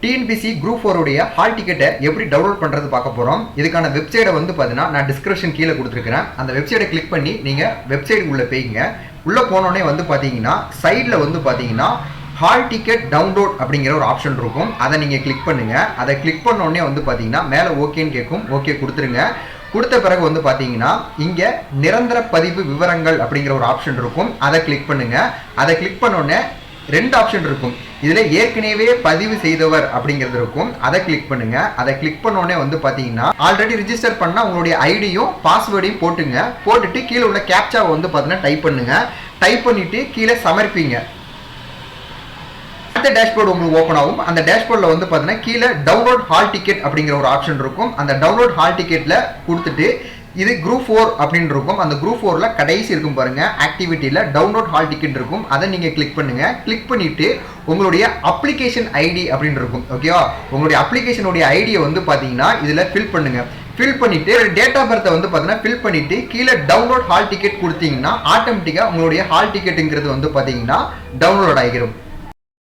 TNPSC group 4 உடைய hall டிக்கெட்டை எப்படி டவுன்லோட் பண்ணுறது பார்க்க போகிறோம். இதுக்கான வெப்சைட்டை வந்து பார்த்தீங்கன்னா நான் டிஸ்கிரிப்ஷன் கீழே கொடுத்துருக்கிறேன். அந்த வெப்சைட்டை கிளிக் பண்ணி நீங்கள் வெப்சைட் உள்ளே போய்ங்க. உள்ளே போனோடனே வந்து பார்த்தீங்கன்னா சைடில் வந்து பார்த்தீங்கன்னா ஹால் டிக்கெட் டவுன்லோட் அப்படிங்கிற ஒரு ஆப்ஷன் இருக்கும். அதை நீங்கள் கிளிக் பண்ணுங்கள். அதை கிளிக் பண்ணோடனே வந்து பார்த்தீங்கன்னா மேலே ஓகேன்னு கேட்கும். ஓகே கொடுத்துருங்க. கொடுத்த பிறகு வந்து பார்த்தீங்கன்னா இங்கே நிரந்தர பதிவு விவரங்கள் அப்படிங்கிற ஒரு ஆப்ஷன் இருக்கும். அதை கிளிக் பண்ணுங்கள். அதை கிளிக் பண்ணோடனே ரெண்டு ஆப்ஷன் இருக்கும். இதில் ஏற்கனவே பதிவு செய்தவர் அப்படிங்கிறது இருக்கும். அதை கிளிக் பண்ணுங்க. அதை கிளிக் பண்ணோடனே வந்து பார்த்தீங்கன்னா ஆல்ரெடி ரிஜிஸ்டர் பண்ணால் உங்களுடைய ஐடியும் பாஸ்வேர்டையும் போட்டுங்க. போட்டுட்டு கீழே உள்ள கேப்சாவை வந்து பார்த்தீங்கன்னா டைப் பண்ணுங்க. டைப் பண்ணிட்டு கீழே சமர்ப்பிங்க. அடுத்த டேஷ்போர்டு உங்களுக்கு ஓப்பன் ஆகும். அந்த டேஷ்போர்டில் வந்து பார்த்தீங்கன்னா கீழே டவுன்லோட் ஹால் டிக்கெட் அப்படிங்கிற ஒரு ஆப்ஷன் இருக்கும். அந்த டவுன்லோட் ஹால் டிக்கெட்டில் கொடுத்துட்டு இது குரூப் 4 அப்படின்னு இருக்கும். அந்த குரூப் 4ல கடைசி இருக்கும் பாருங்க, ஆக்டிவிட்டியில் டவுன்லோட் ஹால் டிக்கெட் இருக்கும். அதை நீங்கள் கிளிக் பண்ணுங்க. கிளிக் பண்ணிட்டு உங்களுடைய அப்ளிகேஷன் ஐடி அப்படின்னு இருக்கும். ஓகேவா, உங்களுடைய அப்ளிகேஷனுடைய ஐடியை வந்து பார்த்தீங்கன்னா இதில் ஃபில் பண்ணுங்க. ஃபில் பண்ணிட்டு டேட் ஆஃப் பர்த்தை வந்து பார்த்தீங்கன்னா ஃபில் பண்ணிட்டு கீழே டவுன்லோட் ஹால் டிக்கெட் கொடுத்தீங்கன்னா ஆட்டோமேட்டிக்காக உங்களுடைய ஹால் டிக்கெட்டுங்கிறது வந்து பார்த்தீங்கன்னா டவுன்லோட் ஆகிடும்.